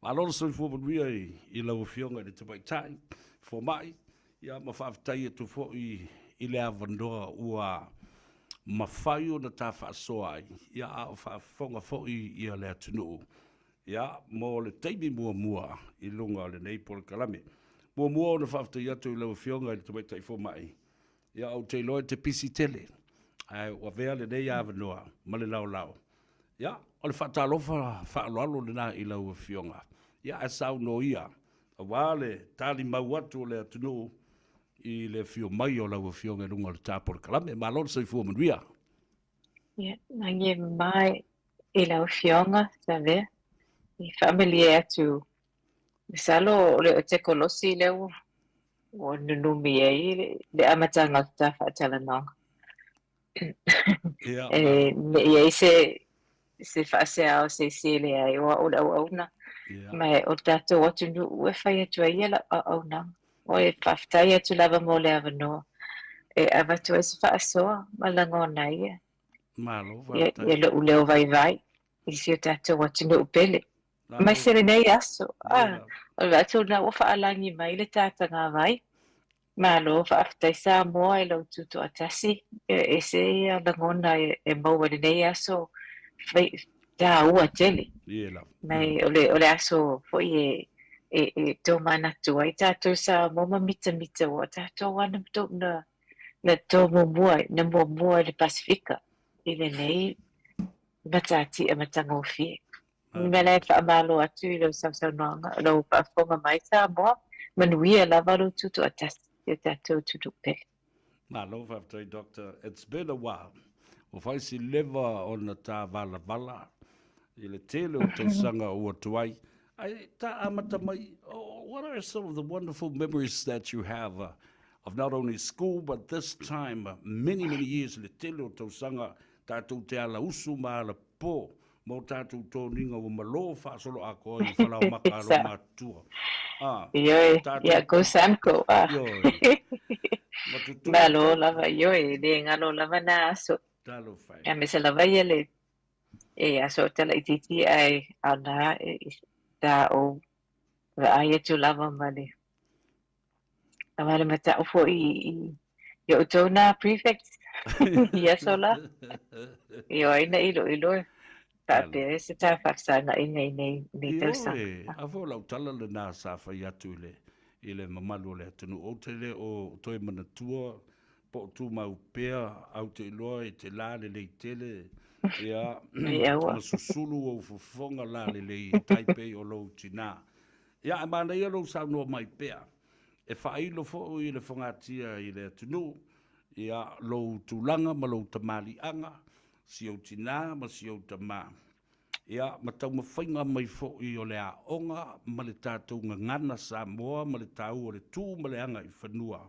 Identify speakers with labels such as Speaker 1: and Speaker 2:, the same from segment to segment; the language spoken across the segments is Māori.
Speaker 1: Alor so fu bu I lau fionga de tapai tai fo mai ia ma fa tai tu fo I le avandoa ua mawhai o na tā whaasoa ai, ia a o whaafonga fōi ia le atunu. Ia, mō le teimi mua I lunga o le nei pole kalame. Mua o na whaafutai atu I lau whionga I le tumaitai fō mai. Ia au te loe te pisi tele. Ai, wa vea le nei awanoa, ma le lau. Ia, o le whaatalofa whaaloalo le nā I lau whionga. Ia, a sau no ia. A wale, tāli mau atu o le atunu, I le fio mai o lau whionga runga le tāpore kalame. Ma lor sa I fua manuia.
Speaker 2: Ia, nange mai I lau whionga, sa vea. I familia atu. Misalo o te kolosi leo o nunumi ai le amatanga ta whaatalananga. Ia se whaasea o se sele ai o au na. Mai o tato watu nu ue whai atu ai ala au na. O e whaftai atu lava mo le avanoa. E avatu e se whaasoa malango na ia.
Speaker 1: Malo,
Speaker 2: ia le uleo vai. I si o tato watu nu upele. Mai sere nei aso. O atu na o whaalangi mai le tātanga vai. Malo whaaftai sa moa I lau tutu atasi. E se ia langona e maua le nei aso. Da ua tele. Mai o le aso foi e tō mana tua. I tātou sa moma mita o tātou wana mto na tō mua le Pasifika. I le nei matati a matanga o fie. Mele whaamalo atu I lau sausaunanga. Lau whaafonga mai sa moa. Manuia lava lau tutu atasi. I tātou tutu pele.
Speaker 1: Malo whaafutai, Doctor. It's been a while. O whaisi lewa o na tā vala. I le tele o tausanga o atuai. Ai, tā amata mai, what are some of the wonderful memories that you have of not only school, but this time, many years, le tele o tausanga, tātou te ala usu ma ala po, mo tātou tōninga o malo whaasolo a koe I whalau maka alo mātua.
Speaker 2: Ioi, ia ko Samko. Malo lava, ioi, le ngalo lava na aso.
Speaker 1: Talo whai.
Speaker 2: Ia me se lava ia le e aso tala I titi ai ana ta o ai tu lava male. Amale mata o I yo tona prefect. Ia sola. Yo ina ilo. Tape se ta faksana nei tosa.
Speaker 1: A vo lau tala le nā sa whai atu I le mamalu le atunu o te le o toi manatua po tu mau pea au te iloa te la le tele. Ia, ma susulu o fufonga la le taipei o lo tina. Ia, e mana ia lo sau no mai pea. E whailo fo I le whangatia I le atunu. Ia, lo tulanga ma lo tamali anga. Si o tina ma si o tama. Ia, ma tau ma whainga mai fo I o le a onga ma le tātou ngana sa moa ma le tau o le tū ma le anga I whanua.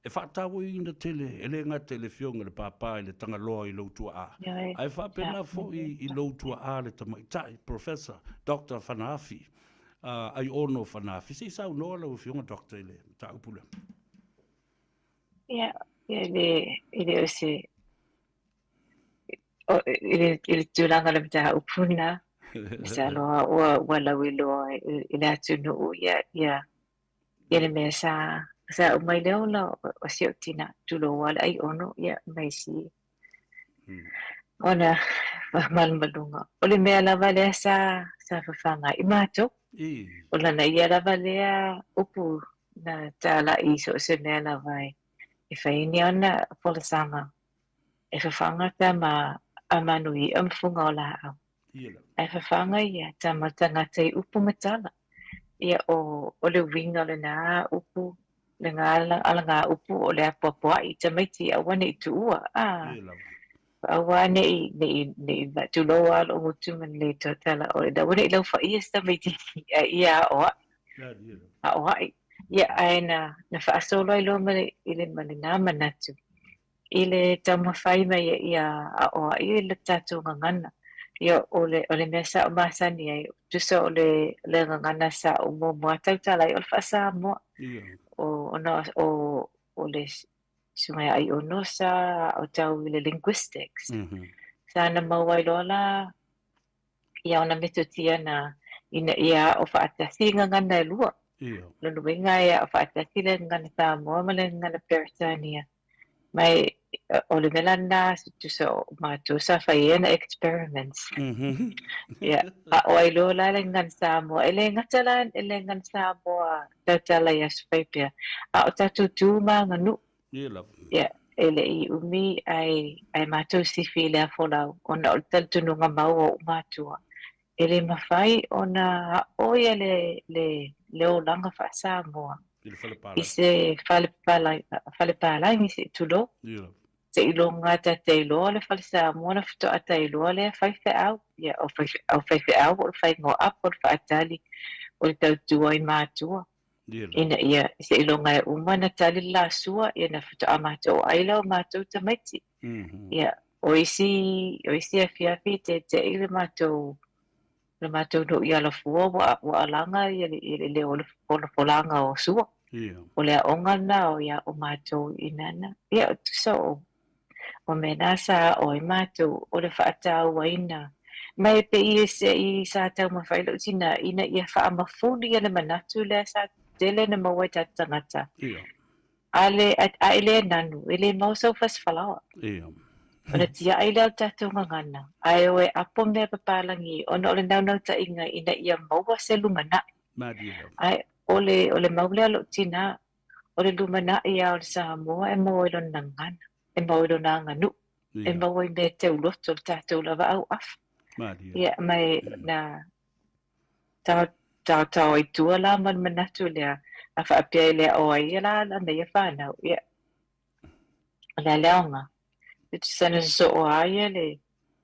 Speaker 1: E whaatawo I na tele, e le ngā telefionga le pāpā I le tangaloa I loutua a. Ai whapena fo I loutua a le tamaitai, Professor, Dr. Whanaafi, ai ono Whanaafi. Si sau noa lau fionga Dr. I le taupula.
Speaker 2: Ia, ele o se ele tūlanga le mta upuna. Sa loa ua lau I loa I le atunu ia le mea sa umai leo la o si o tina tulo wala ai ono ia mai si. Ona malunga. O le mea lava lea sa whawhanga I mātou. O lana ia lava lea upu na tāla I so se mea lava I whaini ona polasanga. E whawhanga ta ma amanui amfunga o la au. E whawhanga ia ta matangata I upu matala. Ia o le winga le nā upu. Le ngā alanga upu o le apua I te maiti awane I tuua. Awane I tuloa o mutu man le totala o le dawane I lau whaia sta maiti ia a oa. A oa ia aina na whaasolo I lo male I le male nā manatu. I le tamawhai mai ia a oa I le tātou ngangana. Ia o le mea sa o masani ai. Tusa o le ngangana sa o mua tautala I o le whaasa mua. O le sungai ai ono sa o tau le linguistics. Sa na mawai lola ia ona metotia na ina ia o whaatasi ngana lua. Lulu winga ia o whaatasi le ngana Samoa ma le ngana Peritania. Mai o le melana tu so mātou sa whaiena experiments. Ia, a o ai lola le ngana Samoa. Ele ngatalan ele ngana Samoa tautala ia supaipia. A o tatu tūma nganu. Ia, ele I umi ai mātou sifi le afolau. Ona o taltununga mau o mātua. Ele mawhai ona oia le o langa wha Samoa. I se whalepalai ni se tulo. Se ilonga ta te iloa le whale Samoa na whito a te iloa le whaife au. Ia, o whaife au o le whai ngō apo o le whaatali o le tautua I mātua. Ina ia, se ilonga e uma na tali la sua, ia na whito a mātou aila o mātou tamaiti. Ia, o isi a fiafi te ile mātou le mātou no I ala fua wa alanga I le o le polanga o sua. O le aonga na o ia o mātou inana. Ia o tusa o mena sa o I mātou o le whaatau waina. Mai pe I sa tau mawhaila utina ina ia wha amafuni ia le manatu le sa tele na mawai tatangata. A ele nanu, ele mausau fas falawa. Ona tia ai leo tātou ngangana. Ai oe apo mea papalangi. Ona ole nau ta inga ina ia maua se lumana. Ai ole maulea lo tina. Ole lumana ia ole Samoa e maua ilo nangana. E maua ilo nanganu. E maua I me te uloto le tātou lava au af. Ia mai na tau I tua la man manatu lea. A whaapia lea o ai la na ia whanau. Ia. Lea leonga. It's sana so aya le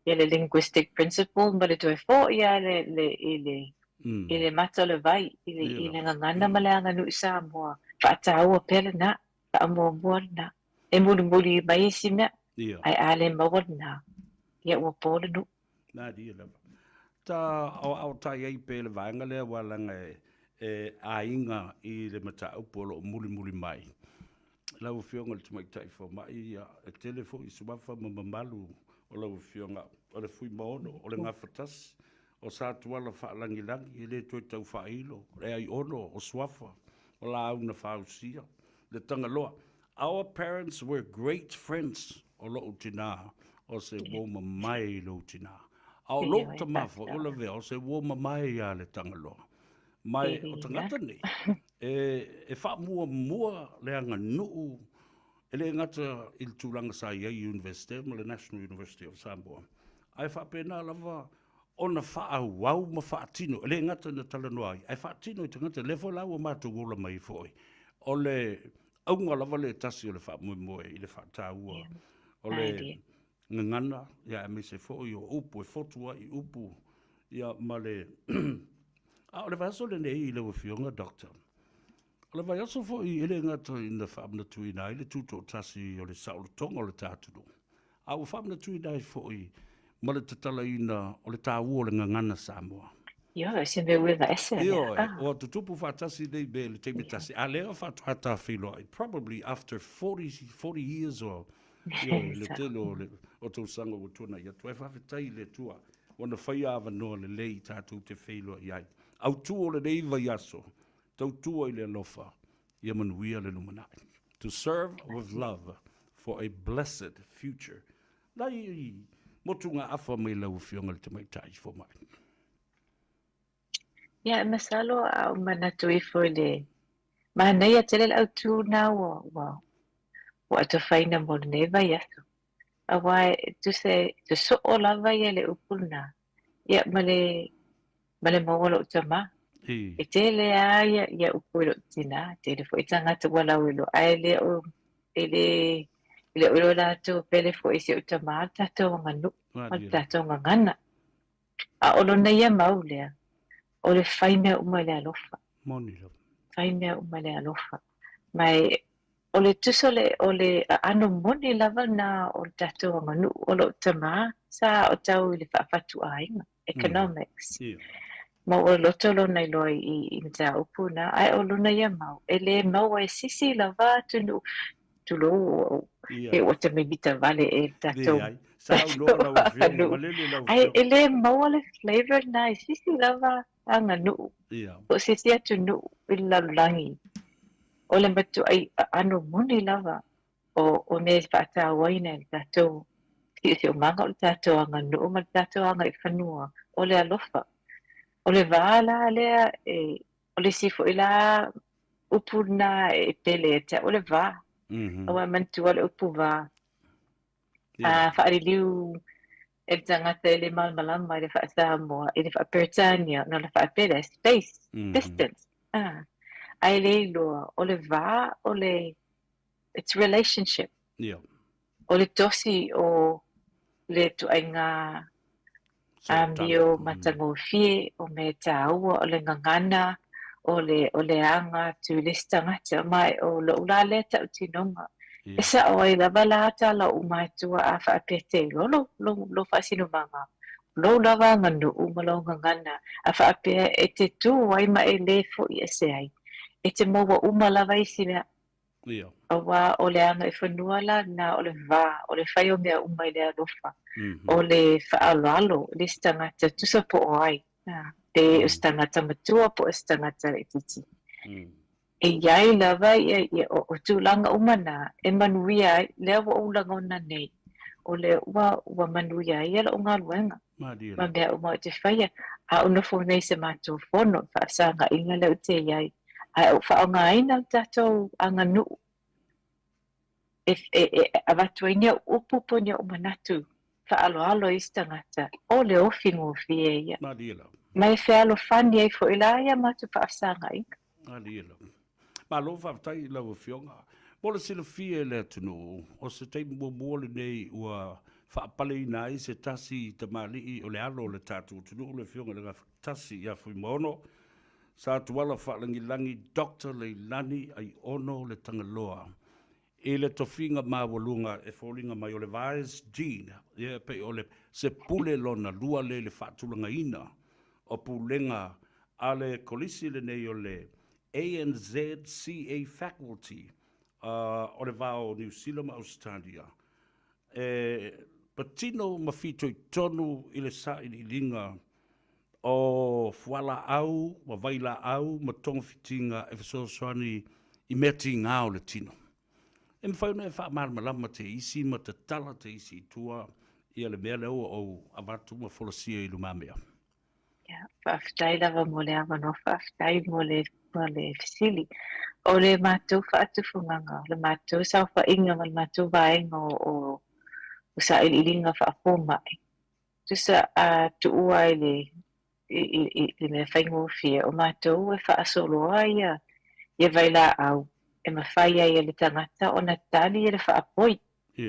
Speaker 2: linguistic principle but it fo ia le mata le vai ile ngana malanga no Samoa fa tau pele na fa mo na e muri mai sina ai ale mawna ia o pole no
Speaker 1: na dia la ta au tai ai pele vanga le wala e ainga I le mata upolo muri mai lau fionga le tumai tai fo mai ia e telefo I sumafa mamalu o lau fionga o le fui maono o le ngafatas o sa tuala whaalangilangi I le toi tau whailo e ai ono o swafa o la au na whausia le tangaloa. Our parents were great friends o lo tina o se woma mai lo tina. Au lo tamafo o la vea o se woma mai ia le tangaloa. Mai o tangata nei. E wha mua le anga nuu e le ngata il tūlanga sa ia University, ma le National University of Samoa. Ai wha pēnā lava o na wha au ma wha atino, e le ngata na talanoa ai. Ai wha atino I tangata le wha lau o mātou wola mai fōi. O le aunga lava le tasi o le wha moe I le wha tāua. O le ngangana, ia me se fōi o upu, e fotua I upu. Ia ma le... o le vaso le nei I le wafionga, doctor. O le vai aso fo I ele ngata I na whaamna tui nai le tuto tasi o le saolo tonga o le tātunu. A o whaamna tui nai fo I ma le tatala ina o le tāua o le ngangana Samoa.
Speaker 2: Ia, se me ue vaese.
Speaker 1: Ia, o tutupu whaatasi nei be le teime tasi. A leo whaatuata whilo ai. Probably after 40 years or le telo o tau sanga o tuna ia. Tua whawhetai le tua. Wana whaiawa noa le lei tātou te whilo I ai. Au tu o le neiva yaso. Tau tua I le alofa, ia manuia le lumanai. To serve with love for a blessed future. Lai, motunga afa mai lau fionga le te mai tai fo mai.
Speaker 2: Ia, masalo au manatui fo le. Mahanai a tele au tu na wa ata whaina mo le neiva yaso. Awai, tu so o lava ia le upuna. Ia, male mawala utama. E tele aia ia upuilo tina, tele fo itangata wala wilo. Ai le o ilo la to pele fo isi utamata to nganu, to ngana. A olo na ia maulea, o le whaimea umale alofa.
Speaker 1: Monilo.
Speaker 2: Whaimea umale alofa. Mai o le tusole o le ano moni lava na o le tato nganu, o lo utama sa o tau ili whaafatu ainga, economics. Ma o loto lo nei loi I mta upuna ai o luna ia mau ele mau e sisi lava tunu tulo e o te me bita vale e tato
Speaker 1: Sao no la fio malele la
Speaker 2: Ai
Speaker 1: fio.
Speaker 2: ele mawale flavor nice. Sisi lava anga nu.
Speaker 1: Yeah.
Speaker 2: O sisi atu nu illa langi. Ole matu ai anu muni lava. O ne fata waina tato. Sisi o manga o tato anga nu ma tato anga I fanua. Ole alofa. Ole vala lea ole sifo ila upuna pele te ole va. Awa mantu ole upu va. Fa'ariliu e tangata ele malmalama i le fa'asamoa i le fa'aperetania no le fa'apele space distance ai le iloa o le vā o le it's relationship o le tosi o le tu'aiga amio matagofie o me tāua o le gagana o le aga tuilesi tagata mai o lo'u la le ta'utinoga e sa'o ai lava la talaa'u matua a fa'apete lo fa'asinumaga lo lava ganu'u ma lo gagana a fa'apea e te tū ai ma e lē fo'i ese ai e te maua'u ma lava isi mea auā o le aga e fanua lana o le vā o le fai o mea uma I le alofa o le fa'aloalo le se tagata tusa po'o ai pe o se tagata matua po o se tagata e titi e iai lava ia o tulaga umana e manuia ai lea ua ulaga ona nei o le ua manuia ia la'u galuega ma mea uma o te faia a o nofo nei se matou fono fa'asaga'iga le o te iai ae o fa'aogāina le tatou aganu'u avatuainia upu ponia o manatu fa'aloalo I se tagata o le ofi gofie ia ma e fealofani ai fo'i la ia matou fa'asaga'iga
Speaker 1: Malo whaftai lau fionga. Mola sila fia le tunu. O se teimu mua mua le nei ua whaapale ina I se tasi te mali o le alo le tatu tunu le fionga le tasi ia fui mono. Sa tuala whaalangi langi Dr. Leilani ai ono le tangaloa. E le tofinga mawalunga e fōlinga mai o le Vice Gene. Ia pe o le se pule lona lua le whaatulanga ina. O pulenga ale kolisi le nei o le ANZCA faculty o le vao New Zealand ma Australia. Patino mawhito I tonu I le sa I linga o fuala au, ma vaila au, ma tonga fitinga e fesoswani I meti ngā o le tino. E mwhauna e wha malama te isi, ma te tala te isi tua I le mea leo o avatu ma folasia I lumamea.
Speaker 2: Whaftai lava mo le awano, whaftai mo le fisili. O le mātou whaatufunganga, le mātou sau whainga, le mātou vaenga o sa ililinga whaafo mai. Tusa a tuua I le mea whaingo fia, o mātou e whaasoloa ia vaila au, e mawhaia ia le tangata o na tali e le whaapoi,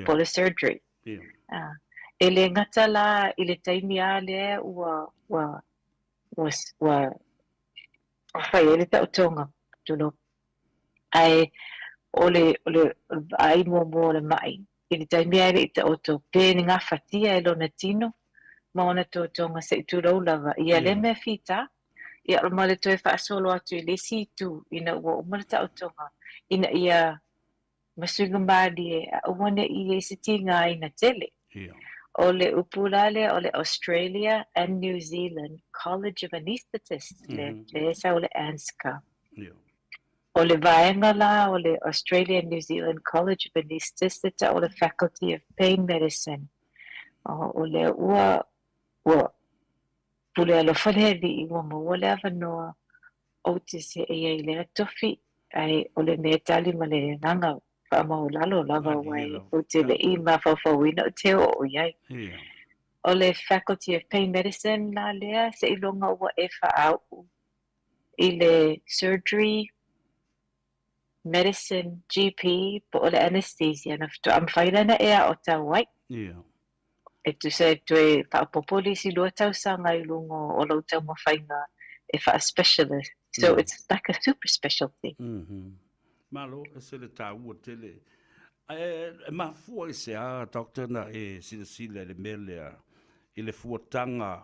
Speaker 2: po le surgery. E le ngata la I le taimi a lea ua fai ele ta utonga tuno ai ole ai mo le mai ele tai mea ele ta oto pe ni nga fatia e lona tino ma ona to tonga se tu lo lava ia le me fita ia o male to e fa solo atu le si tu ina o male ta utonga ina ia masuga mbadi o mone I se tinga ina tele o le upulale o le Australia and New Zealand College of Anaesthetists le sa o le ANZCA. O le vaenga la o le Australia and New Zealand College of Anaesthetists o le Faculty of Pain Medicine. O le ua pule alo whanevi I ua maua le avanoa o te se e le tofi ai o le mea tali ma le nganga lalo lava wai o te le I ma whawhawina o te o iai. O le Faculty of Pain Medicine la lea se I longa ua e whaau I le surgery, medicine, GP, po o le anesthesia na fito am whairana ea o tau wai. E tu se tu e whaapopoli si lua tau sanga I lungo o lau tau mawhainga e wha specialist. So it's like a super specialty.
Speaker 1: Malo, e se le tāua tele. E mafua I se a, doctor, na e sila le melea, I le fuatanga,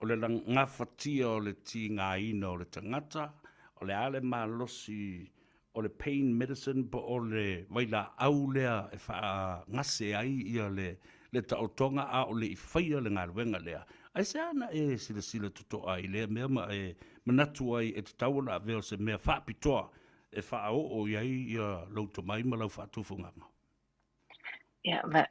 Speaker 1: o le ngafatia o le ti ngā ina o le tangata, o le ale malosi, o le pain medicine, po o le waila aulea e wha ngase ai I le le taotonga a o le ifaia le ngaluenga lea. Ai se ana e sila tuto ai lea mea ma e manatu ai e te tau na veo se mea whaapitoa e whaao o iai ia lauto mai ma lau whaatufunganga.
Speaker 2: Yeah, but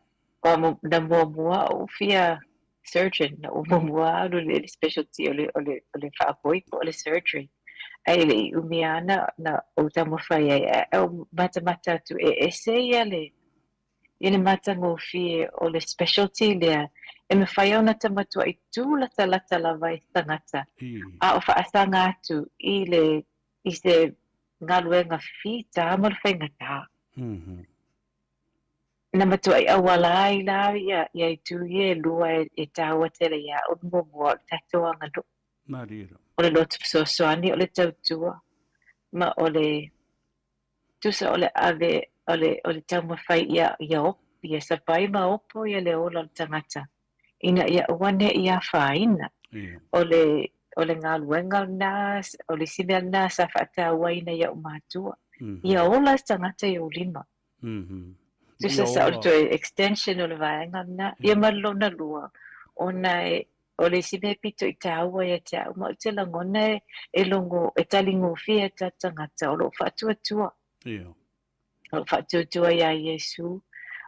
Speaker 2: na mua o fia surgeon na mua o le specialty o le whaapoi po o le surgery. Ai le umiana na o tamo whai ai o mata tu e se ia le mata ngō fie o le specialty lea e me whai au na tamatu ai tū lata lava tangata a o whaasanga atu i se ngaluenga fita mo le whaingata. Na matu ai awala ai la ia i tu ye lua e taua tele ia o mo tatoa ngalo.
Speaker 1: Marira.
Speaker 2: O le lotu soani o le tautua ma o le tusa o le ave o le tauma fai ia op ia sapai ma opo ia le ola o tangata. Ina ia wane ia faina o le ngaluenga nas o le sina na sa whaataua ina ia umatua. Ia ola tangata i ulima. Tusa sa o le extension o le vaenga na ia malona lua ona o le sime pito i taua ia te au ma te langona e longo e talingo fia ta tangata o lo whaatuatua. O lo whaatuatua ia Iesu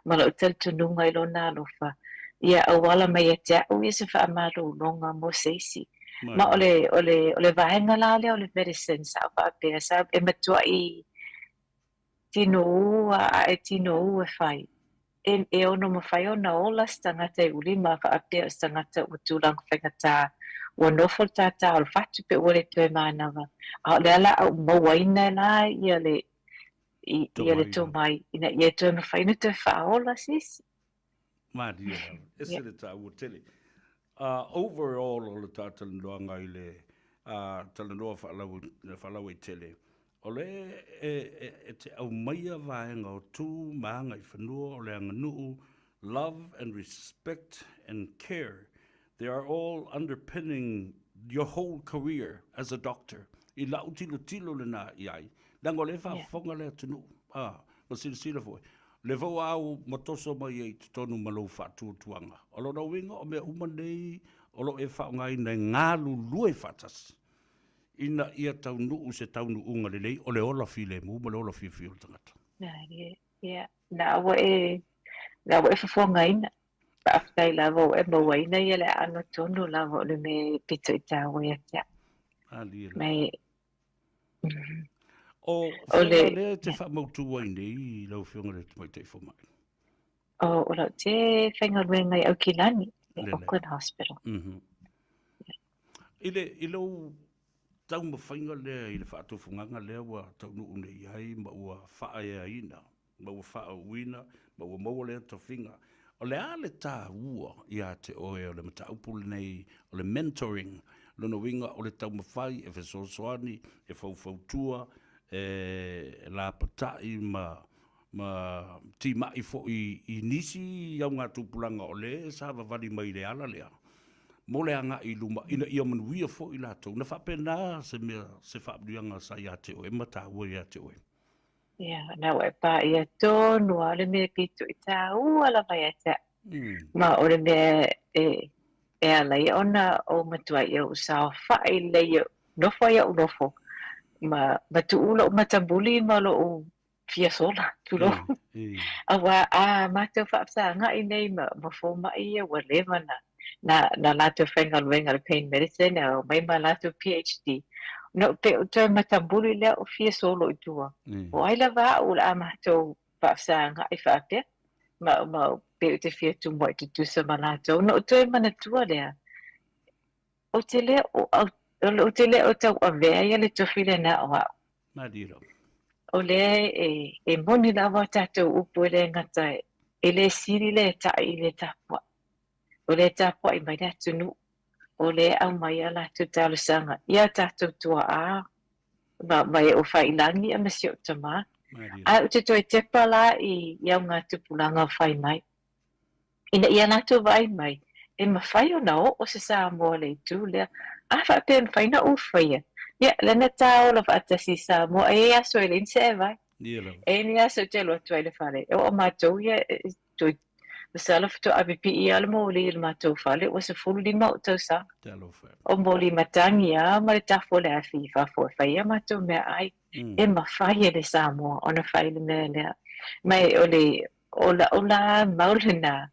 Speaker 2: ma lo taltununga i lona alofa. Ia awala mai e te au ia se whaamaro longa mo seisi. Ma o le vaenga la o le medicine sa whaapea sa e matua i tino ua e tino ua whai. E ono ma whai o na ola stangata i uli ma whaapea stangata o tūlanga whaingata ua nofo tata o le whatu pe ua le tue mānawa. A le ala au mawaina la ia le tō mai. Ina ia tue ma whaina tue whaola sis.
Speaker 1: Maria, ese le tā ua tele. Overall o le tātalandoanga i le talandoa whalau i tele. O le e te au maia vaenga o tū maanga I whanua o le anganuu, love and respect and care. They are all underpinning your whole career as a doctor. I lau tilo le nā iai. Dango le whafonga le atunu. O sila foi. Le vau au matoso mai e te tonu malo whaatuatuanga. O lo na winga o mea umanei, o lo e whaongai nei ngālu lue whatas. Ina ia taunu se taunu unga le lei, o le ola fi le mu, ma le ola fi o tangata.
Speaker 2: Yeah. Na awa e whafonga ina. Paaftai lava o e mawaina ia le ano tonu lava o le me pito I tāua ia tia. Mai...
Speaker 1: O le te whamautu wai nei, lau whionga le mai te whamai.
Speaker 2: O lau te whaingaruenga I Aukilani, Auckland Hospital.
Speaker 1: I lau tau ma whainga lea I le whaatofunganga lea wa tau nuu nei ai, ma ua whaaya ina, ma ua whaa uina, ma ua maua lea ta whinga. O le ale tā ua ia te oe o le mata upule nei, o le mentoring, lona winga o le tau mawhai, e whesosoani, e whaufautua, la patai ma tīmai fo I nisi iau ngā tūpulanga o le, sa wawari mai le ala lea. Mo le anga I luma, ina ia manuia fo I lātou. Na whapena se mea, se whaapurianga sa ia te oe, ma tā ua ia te oe.
Speaker 2: Ia, na wai pā ia tōnu a le mea pito I tā ua la mai ata. Ma o le mea e alai ona o matua ia usao whae leia nofo ia unofo. Ma tu ula o matambuli ma lo o fia sola, tu lo. Awa, mātou whaapsa ngai nei ma fo mai ia wa lewa na lātou whaingaluenga le pain medicine, au mai ma lātou PhD. No, pe o tō matambuli lea o fia solo I tua. O aila wā o la mātou whaapsa ngai whaapea. Ma pe o te fia tu moi te tusa ma lātou. No, tō mana tua lea. O te lea o tau awea ia le tofile na o au.
Speaker 1: Madiro.
Speaker 2: O lea e moni lawa tātou upu le ngata e le siri le ta I le tapua. O le tapua I mai le atunu. O le au mai a lātou tālusanga. Ia tātou tua a. Mai o whailangi a masi o tama. A o te toi tepa la I iau ngā tupulanga whai mai. Ina ia lātou vai mai. E mawhai o nao o se sā mua le tū lea. A whapen whaina o whaia. Ia, lena tā o la whaatasi sā mua. E aso e len se e vai. E ni aso te loa tuai le whare. O mātou ia Salafto apipi ala moli il matou fale o se fulu di mau tau sa.
Speaker 1: Talo fa.
Speaker 2: O moli matangi a ma le tafo le afi fa fo fa ia matou me ai e ma fai e le Samoa ona fai le me le mai o la maulina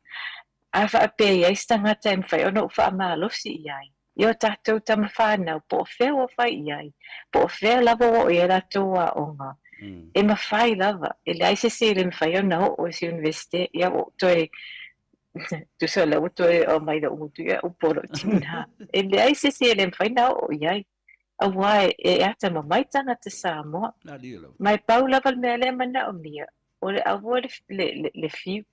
Speaker 2: a fa pe ia stangata em fai ona fa malo si ai. Yo tatou tama whanau po fe o fai iai po fe lava o e la toa onga. E ma fai lava e le aise se le fai ona o si universite ia o toi tu sa la o toi o mai da umutu ia o poro tina e le aise se le fai na o iai a wai e ata ma mai tanga te Samoa mai pau lava me le mana o mia o le awo le fiu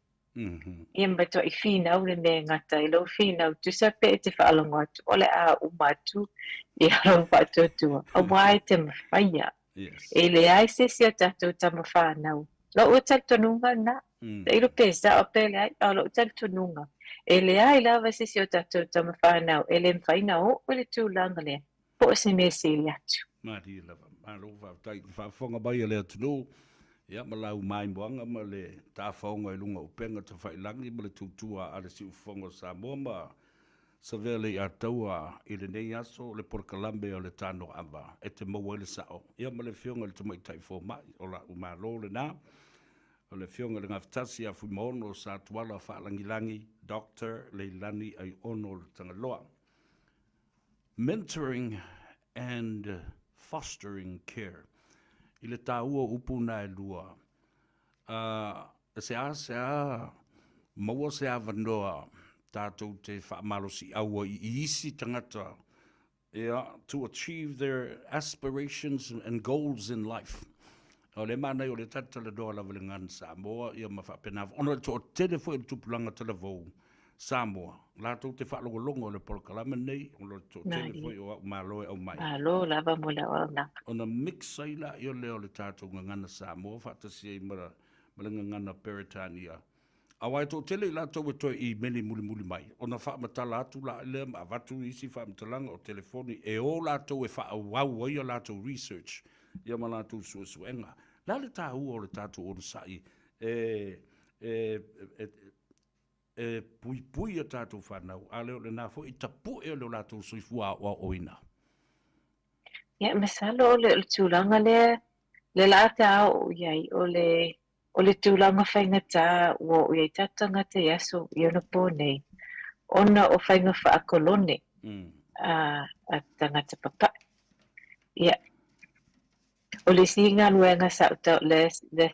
Speaker 2: ia mato I fina o le me ngata I lo fina tu sa pe te whaalongo atu o le a umatu I alo pato tua a wai te mawhaia e le aise se tatou tama whanau lo o tal tonunga na e ilo pesa o pe le ai o lo tal tonunga e le ai lava se o tatou tama whanau e le mwhaina o le tūlanga le po se me se le atu
Speaker 1: Mari lava malo whafonga bai le atu ia ma lau mai moanga ma le tāwhaonga I lunga upenga te whailangi ma le tūtua a le si ufonga Samoa ma sa vele I ataua I le nei aso le porkalambe o le tano ava e te maua le sao. Ia ma le fionga le tamai taifo mai o la umalo le nā o le fionga le ngaftasi a fuimono o sa tuala whaalangilangi Dr. Leilani ai ono le tangaloa. Mentoring and fostering care. I le tāua upuna e lua. Se a maua se a vanoa tātou te whaamalosi aua I isi tangata to achieve their aspirations and goals in life. O le mana o le tatala doa lava le ngana Samoa ia ma whapenawa. Ono to telefo I le tupulanga telefo Samoa. Lātou te whaalongolongo le porkalama nei. Ono to telefo I o maloe au mai.
Speaker 2: Malo lava mula o na.
Speaker 1: Ona mixa I la I leo le tātou ngana Samoa. Whaatasi e mara ngana Peritania. Awai tō tele I lātou e toi I meni muli mai. Ona whaamatala atu la ilea ma avatu isi whaamatalanga o telefoni. E o lātou e whaawau ai o lātou research. Ia ma lātou suenga. La le tā ua o le tātou o sai. Pui a tātou whanau. A leo le nā fo I tapu e o leo lātou soifua o oina.
Speaker 2: Ia masalo o le tūlanga le lata o iai o le tūlanga whaingata o iai tatanga te aso I ona pōnei. Ona o whainga whaakolone a tangata papa. Ia. O le singa luenga sa uta le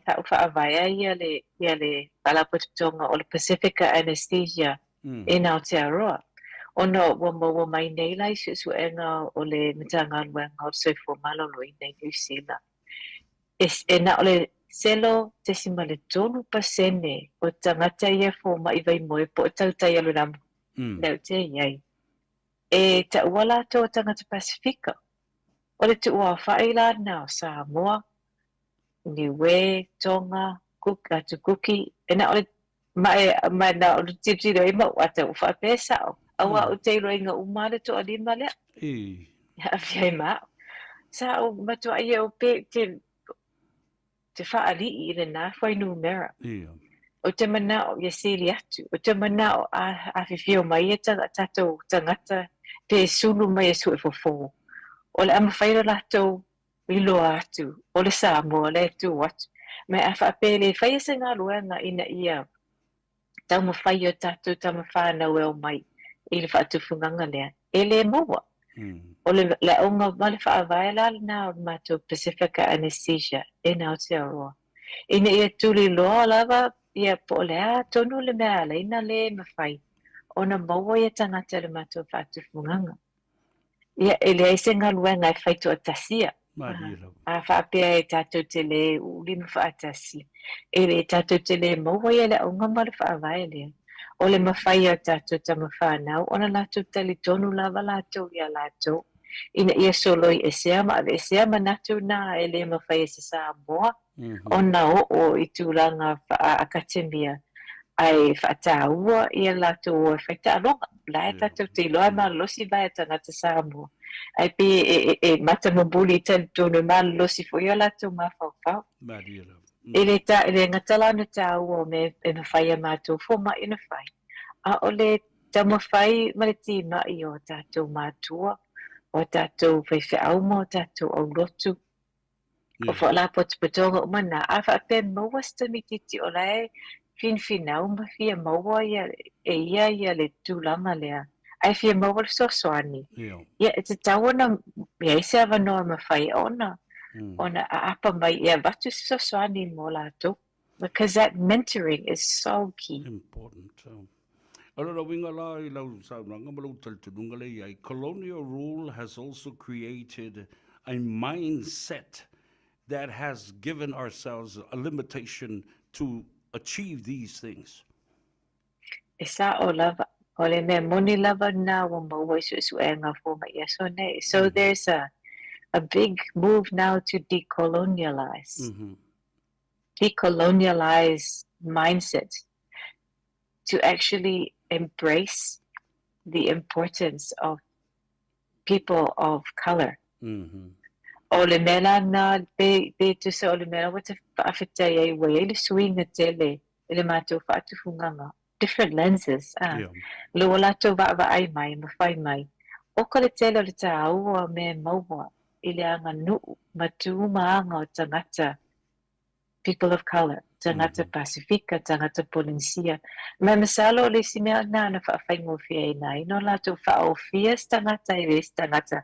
Speaker 2: thau whaawaya ia le palapotonga o le Pacifica Anesthesia in Aotearoa. Ono wa mai nei lai suenga o le mitanga luenga o soifo malolo I nei New Zealand. E na o le selo te simale tonu pasene o tangata ia fo mai vai moe po tautai alu namu. Leo te iai. E ta wala to tangata Pacifica. O le tu ua whaila na o Samoa, Niue, Tonga, Kuki, e na o le mai na o le tipsiro I mau ata u whapesa o. Awa o te roinga umare to a lima lea. Hawhiai mao. Sa o matua ia o pe te whaali I le nā whainu mera. O te mana o ia sili atu. O te mana o a whiwhio mai e tatou tangata te sulu mai e sui fofo. O le ama whaira lātou I loa atu, o le Samoa, le tu atu. Me a whaapele, whaia se ngā luenga ina ia tau ma whaia tātou tau ma whānau e o mai I le whaatufunganga lea. E le maua. O le onga ma le whaawai la nā o mātou Pacifica Anesthesia e nā Aotearoa. Ina ia tuli loa lava ia po lea tonu le mea le ina le mawhai. O na maua ia tangata le mātou whaatufunganga. Ia ele ai se ngaluenga e whaitu atasia. A whaapea e tātou te le ulima whaatasi. Ele e tātou te le maua ia le aunga ma le whaawai lea. O le mawhai a tātou tama whanau, ona lātou tali tonu lava lātou ia lātou. Ina ia soloi e sea manatu nā e le mawhai e se Samoa. Ona o I tūlanga akatemia ai whaataua ia lātou o e whaitaalonga. Lai tātou te iloa ma losi vai tangata Samoa. Ai pe e mata mabuli tali tonu ma losi fo ia lātou ma whawhau. Ele ngatala no tau me whai mātou fōma ina whai. A ole tamawhai mariti mai o tātou mātua, o tātou whaiwhi auma, o tātou au lotu. O whaala potoponga o mana, a whaape maua stamititi o lai, finau ma fia maua ia le tūlanga lea. Ai fia maua le sosoani. Ia, te tawana, ia ise awanoa ma whai ona. Ona a apa mai ia watu sosoani mo lātou. Because that mentoring is so key.
Speaker 1: Important. Alora winga la I lau saunanga malau taltununga le ia. Colonial rule has also created a mindset that has given ourselves a limitation to achieve these things.
Speaker 2: Isa o lava, o le me moni lava na wa maua isu e ngā fōma ia so nei. So there's a big move now to decolonialize. Decolonialize mindset, to actually embrace the importance of people of color. O le mela na pe tu se o le mela wata whaafetai ai wei le suinga tele le mātou whaatufunganga. Different lenses. Lua lātou wa ai mai, mawhai mai. O ka le tele o le tā aua me maua I le anga nuu matu maanga o tangata people of color, tangata Pasifika, tangata Polinsia. Mai masalo le si mea na whaafai ngofia ina. Ino lātou whaofia tangata I res tangata.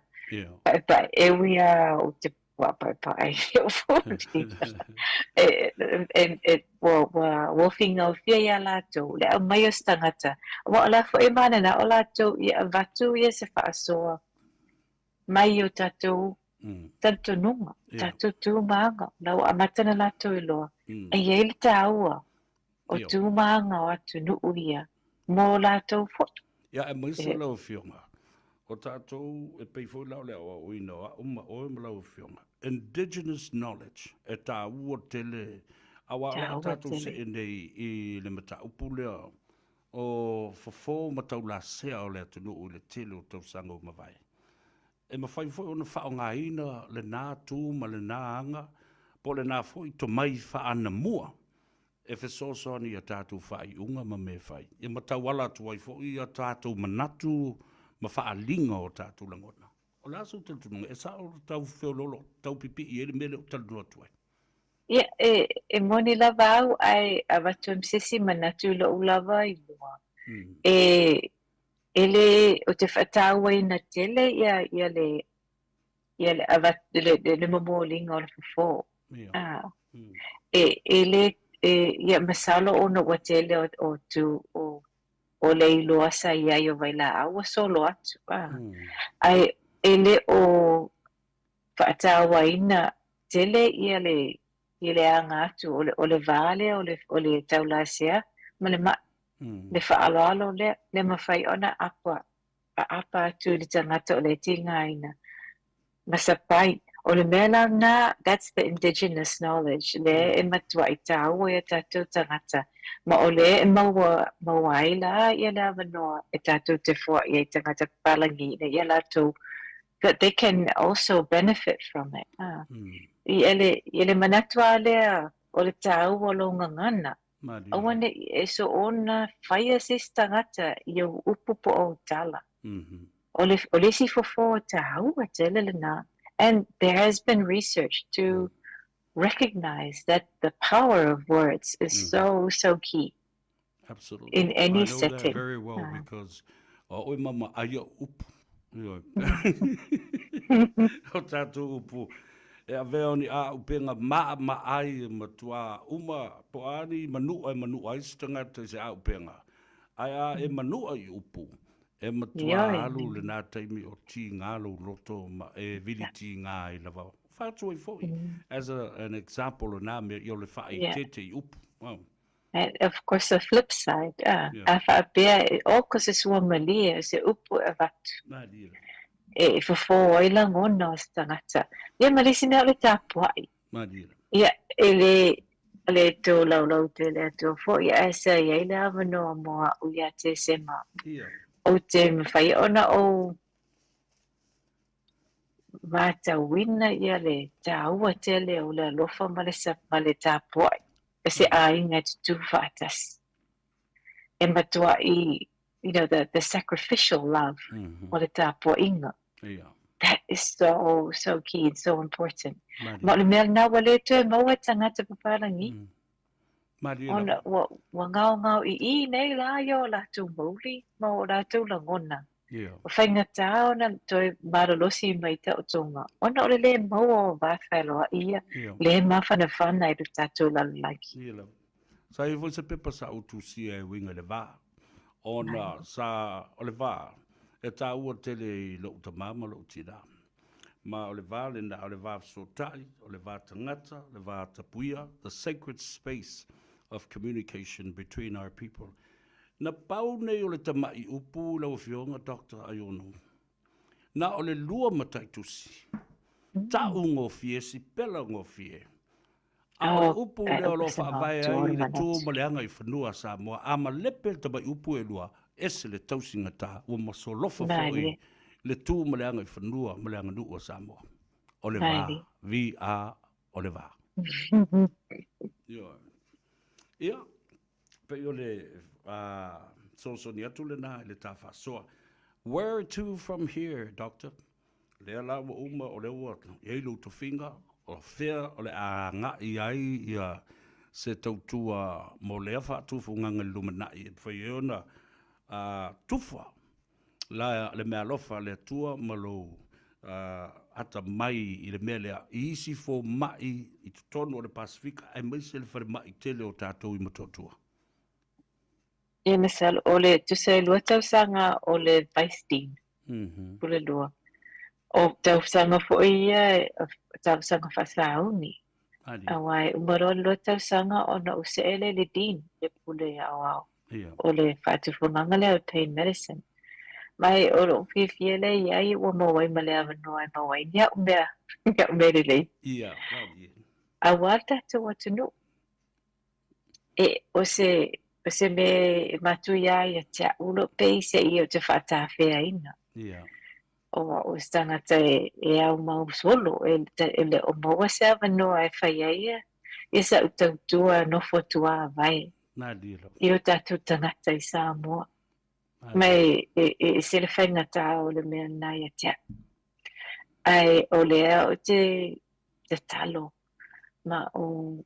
Speaker 2: But area o te papai o fōti. Wolfinga o fia ia lātou. Le au mai o tangata. Wa la fo e mana na o lātou ia vatu ia se whaasoa. Mai o tātou tanto nunga, tātou tūmaanga. Lau amatana lātou I loa. E iei le tāua o tūmaanga o atu nuu ia. Mō lātou fōtu.
Speaker 1: Ia e maisa lau fionga. O tātou e peifo lau lea o inoa, oe malau fionga. Indigenous knowledge, e tā ua tele, awa ala tātou se enei I le mata upu lea, o fofo matau la sea o lea tunu o le tele o tau sanga o mawai. E mawhai foi ona whao ngā ina, le nā tū ma le nā anga, po le nā foi to mai wha ana mua, e whesosoni a tātou whai unga ma me whai. E matau ala tuai foi a tātou manatu, ma whaalinga o tātou langona. O lāsau tātununga, e sa o tau whiololo, tau pipi I ele mele o talunua tuai.
Speaker 2: Ia, e moni lava au ai a watu msisi manatu lo ulava I lua. Ele o te whataua I na tele ia le avat le mamolinga o le fufo. Ele ia masalo o na watele o tu o le iloa sa ia I o vaila awa solo atu. Ai ele o whaataua ina tele ia le anga atu o le vale o le taulasea ma le ma le whaaloalo le mawhai ona apa atu le tangata o le tinga ina masapai o le mea na that's the indigenous knowledge le e matua I tāua e tātou tangata ma o le e mawai la ia le avanoa e tātou te fua I e tangata palangi na ia lātou that they can also benefit from it. I ele manatua lea o le tāua lo ngangana awane e so ona whaia sis tangata I au upupo o tala. O le si fofo o tāua tele le nā. And there has been research to recognize that the power of words is so key.
Speaker 1: Absolutely.
Speaker 2: In any
Speaker 1: I know
Speaker 2: setting.
Speaker 1: That very well because oi mama aia upu. O tātou upu. E a veo ni a upenga ma ai matua uma poani manu ai stangata se a upenga. Ai a e manu ai upu. E matua alu le nā taimi o ti ngalo loto ma e vili ti ngā I lava. Whātua I fōi. As an example o nā me I o le whae tete I upu. Wow.
Speaker 2: And of course, the flip side, a whaapea, o ko se sua malia, se upu e watu. E fofo ai la ngona o stangata. Ia marisi mea le tāpuai. Ia, le tō lau te le tō fo, ia e sa ia le avanoa moa u ia te sema. O te mwhai ona o matauina ia le taua tele o le alofa ma le tapua'i e se aiga tutu fa'atasi e matua'i the sacrificial love o le tapua'iga. That is so key and so important. Ma le mea na wale tu e maua tangata papalangi. Ona wa ngao I nei la yo la tu mauli ma o la tu la ngona. O whainga tā ona toi maralosi mai te o tonga. Ona o le maua o wawhailoa ia. Le mawhana whana I tu tātou lalaki.
Speaker 1: Sa I voi se pepa sa utusi e winga le wā. Ona sa o le wā. E tā ua tele I lo utamama lo utira. Ma o le wā le na o le wā sotai, o le wā tangata, le wā tapuia, the sacred space of communication between our people. Na pau nei o le tamai upu lau fionga Dr. Ayono. Na o le lua matai tusi. Ta ungo fie si pela ungo fie. A o le upu le o lo whaavai ai le tū ma le anga I whanua sa moa. A ma lepe tamai upu e lua ese le tausinga tā. Ua maso lofa fōi le tū ma le anga I whanua ma le anga nua sa moa. O le vā. V.A. o le vā. Ia. Pe o le so ni atu le na le tafa soa. Where to from here, doctor? Le ala wa uma o le ua e lu to finger o fea o le a nga I ai ia se tautua mo le fa tufu nganga lumana I foi ona tufa la le me alofa le tua malo ata mai I le mele isi fo mai I tono o le Pasifika ai mai se le fare mai tele o tatou I matotua.
Speaker 2: Ia mesal o le tuse lua tausanga o le Weisstein. Pule lua. O tausanga fo ia tausanga fasauni. Awai umaro lua tausanga o na useele le din le pule awao. O le whaatufunanga le pain medicine. Mai o lo fifiele iai ua mawai ma le avanoa mawai. Nia umea lei.
Speaker 1: Ia.
Speaker 2: Awal tatu watunu. E o se me matuia ia tia ulo pe se I o te whaatawhea ina. O stangata e au mau solo e le o maua se avanoa e whaia ia. Ia sa utautua nofo tua vai. I o tatu tangata I Samoa. Mai se le whainga tā o le mea nai a tia. Ai o lea o te talo. Ma o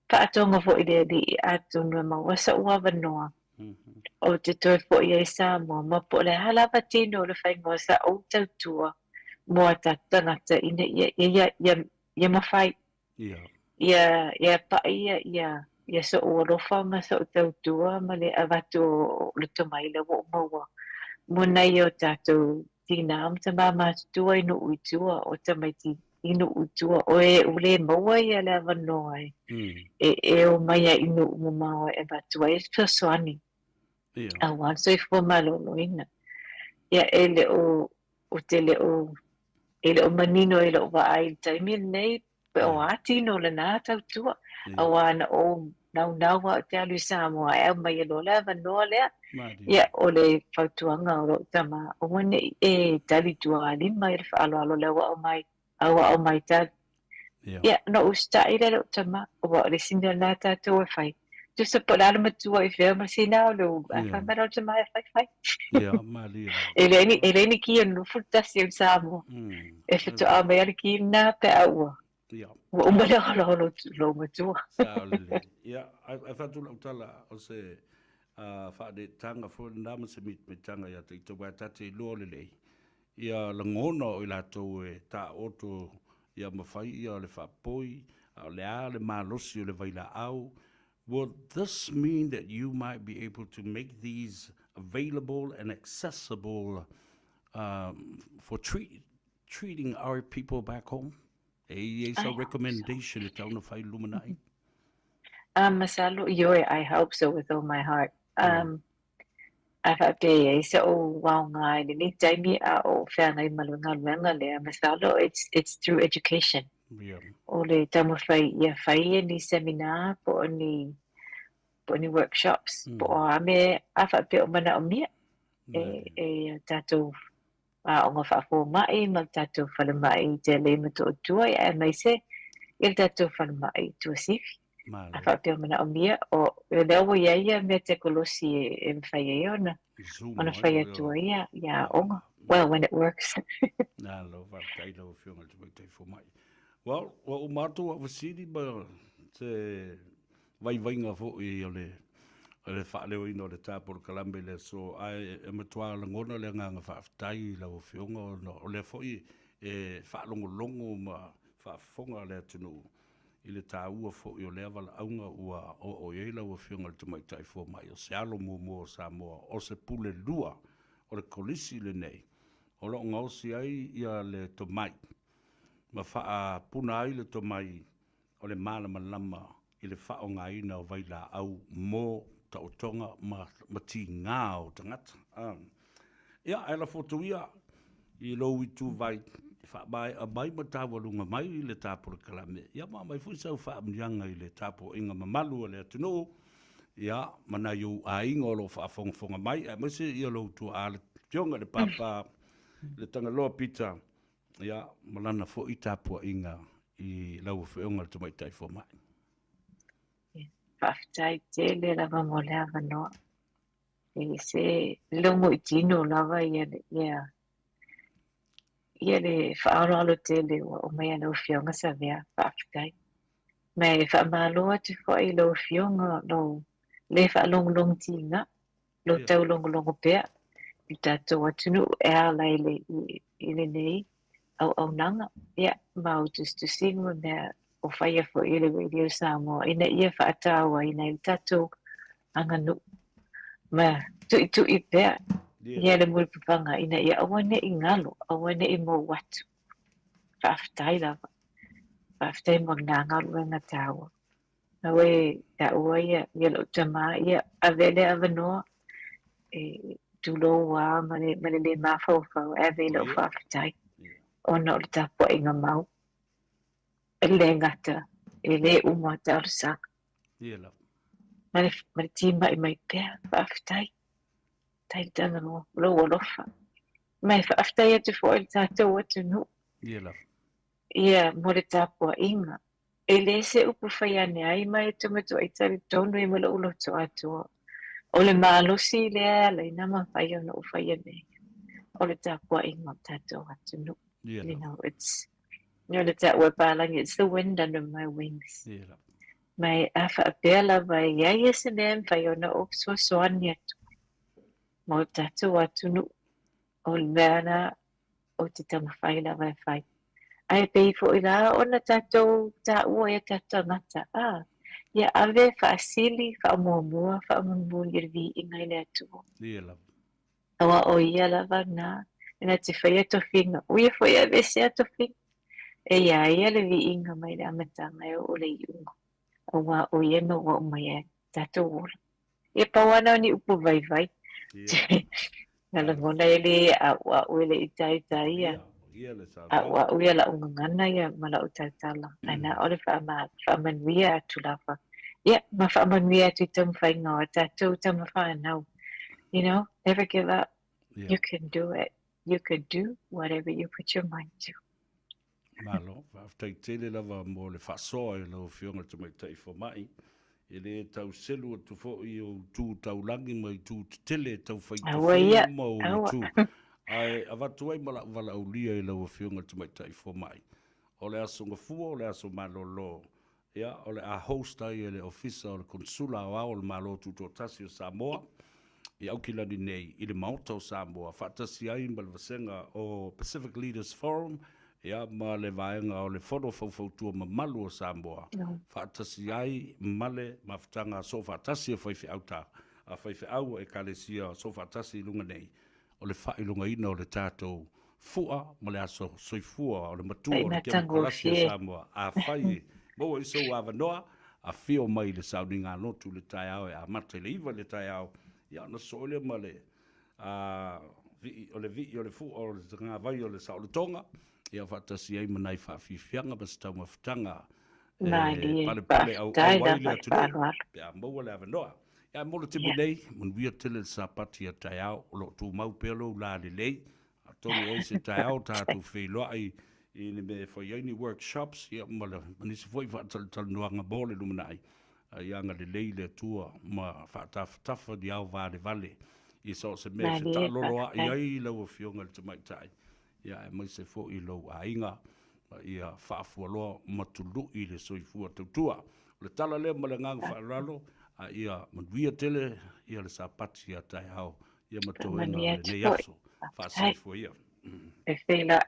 Speaker 2: Paatonga fo I le atu nua maua sa ua vanoa. O te toi fo I e Samoa. Ma po le halava tino o le whaingoa sa o tautua. Moa ta tangata ina ia mawhai. Ia pa ia so o rofa ma sa o tautua ma le avatu o le tomai le wo maua. Mona I o tātou tina am ta mama tua ino uitua o tamaiti. Inu utua o e ule maua I ale avanoa e o mai a inu umamao e batua e persoani a wan so I fo malolo ina ia e le o te le o manino e le o vaai taimi nei pe o atino le nā tautua a wana o naua o te alu Samoa e au mai e lo le avanoa lea ia o le fautuanga o lo tama o wane e tali tua alima I le whaaloalo le wa o mai awa o mai ta ia no usta I le tama o le singa na tātou e whai tu se po lana matua I whea masina o lo a whamara o tama e whai
Speaker 1: ia mali
Speaker 2: e leini ki anu futasi o Samoa e whito a mea ki nā pe aua ua umale holo lo matua
Speaker 1: ia ai whatu lau tala o se whaade tanga fo nama se mit tanga ia te tau tate lo le lei ia langona o I lātou e tā oto ia mawhai ia o le whapoi, o le a le malosi o le vaila au. Would this mean that you might be able to make these available and accessible for treating our people back home? Is a recommendation to tell whai lumanai?
Speaker 2: Masalo, I hope so with all my heart. I thought se o waunga ni taimi a o whangai malunga lea masalo it's through education. O le tamawhai ia whai ni seminar po ni workshops po o ame a whape o mana o mia e tatou o nga whaafo mai ma tātou whale mai te le ma tō tua e mai se i tātou whale mai tua sifi. A whaapea mana o mia o e lewa ia mea te kolosi e mwhai e ona. Ona whai atua ia onga. Well, when it works.
Speaker 1: Nā lo, whaatai lau whiunga te mai tei who mai. Well, wa o mātou a wasiri ba te vai-vainga fo i o le whaaleo ino le tāporo kalambe le so ai e matua la ngona le nganga whaatai lau whiunga o le fo i e whaalongo ma whaafonga le tunu i le tāua fo i o le avala aunga ua o e lau whiunga le te mai tei who mai o se alo mo sa moa o se pule lua o le kolisi le nei. O lo ngausi ai ia le tomai. Ma faa puna ai le tomai o le malama i le faa o ngaina o vaila au mo ta o tonga ma ti ngā o tangata. Ia, ai la fotuia i lo i tu vai faa bai a mai ma tāwalunga mai i le tāpura kalame. Ia mai fui sau faa mnianga i le tāpura inga mamalu o le atunu. Ia, mana iu a inga o lo faa fonga mai. A mese ia lo tu a le tionga le papa le tanga loa pita ia malana fo i tāpua inga i lau whiunga le tumai tai fo mai.
Speaker 2: Whaftai te le lava mo le ava noa. E se longo i tino lava ia le whaaralo te le o mea lau whiunga sa vea whaftai. Me whaamaloa te fo i lau whiunga le whaalongolong tinga lo tau longolongo pea. I tātou atunu e ala i le nei au nanga. Ia, mau tu singo mea o whaia fo i le radio Samoa. Ina ia whaatawa ina i tātou anganu. Ma tu i pēr. Ia le mui pupanga ina ia awane i ngalo, awane i mo watu. Whaaftai lava. Whaaftai mo ngā ngalo e ngā tāua. Awe ta ua ia lo tama ia avele avanoa tulo wa mane le mafau e ve lo whaftai. Ona o le tapua inga mau. E le ngata, e le uma ta o saka. Mane tima i mai pēr, whaftai. Tai tanga lo alofa. Mai whaftai atu fo i tātou atu nu. Ia, mo le tapua inga. E le se upu whaiane ai mai tumato i tari tonu i mala uloto atua. O le malosi lea le nama whai ona u whaiane. O le tapua inga tātou atu nu. You know, it's that we're battling. It's the wind under my wings. Mai afa apela vai ia se nem whai ona o soani atu. Mo tātou atu nu. O le mea o te tamawhai la vai whai. Ai pei fo i la ona tātou tā ua e tātou ngata. Ia ave whaasili, whaamuamua, whaamumua i rivi i ngai le atu. Awa o ia lava nā. Ina te whai ato whinga. Uia whai a vese ato whinga. E ia le vi inga mai le amatanga e o le iunga. Awa o ia no wa o mai e tātou ora. Ia pawana ni upu vai vai. Ngala ngona ele a wa uele i tai ia. A wa uia la ungangana ia mala o tautala. Aina ole whaamanuia atu lava. Ia, ma whaamanuia atu tamu whainga o tātou tamu whaanau. You know, never give up. You can do it. You can do whatever you put your mind to.
Speaker 1: Malo, whaftai tele lava mo le whasoa e lau whionga te mai tai wha mai. E le tau selu o tu fo i o tū tau langi mai tū tele tau whai te whi mo o tū. Ai, awatu ai mala wala au lia e lau whionga te mai tai wha mai. O le aso ngafua, o le aso malo lo. Ia, o le a host ai e le ofisa o le konsula o ao le malo tū tō tasi o Samoa. I au kilani nei, i le mauta o Samoa. Whaatasi ai malvasenga o Pacific Leaders Forum. Ia, ma le vaenga o le whono whauwhautua ma malu o Samoa. Whaatasi ai male mawhtanga so whaatasi o whaiwhi auta. A whaiwhi au e kalesia so whaatasi lunga nei. O le whailunga ina o le tātou fua, ma le aso soifua o le matua o le kia kalasi o Samoa. A whai, mo iso awanoa, a whio mai le sauni ngā notu le tai au e a mata le iwa le tai au. Ia, na so le ma le o le vi o le fu o le ngā vai o le sa o le tonga. Ia whaatasi ai manai whawhiwhianga ma stau mawhtanga. Pale pale au wai le atunu. Pea maua le awanoa. Ia mola te munei, mun wia tele sa pati a tai au, o lo tū mau pelo la le lei. tonu e se tai au tātou wheloai i ne me whaiaini workshops, ia mala, manisi fwoi whaatal nuanga bole lumanai, i anga le leile tua, ma whaatafa di au vale vale, i so se me whita loloa i ai lau fionga le tamaitai, ia e mai se fwoi lau a inga, ia whaafualoa matulu i le soifua tautua, le tala le ma le ngang whaalalo, ia manuia tele, ia le sapati ia tai au, ia matoenga le nei aso, whaasefo ia.
Speaker 2: E whila.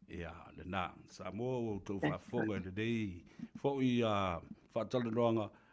Speaker 1: Ia, le nā, sa mō tau whaafonga le nei, fo i whaatala noanga,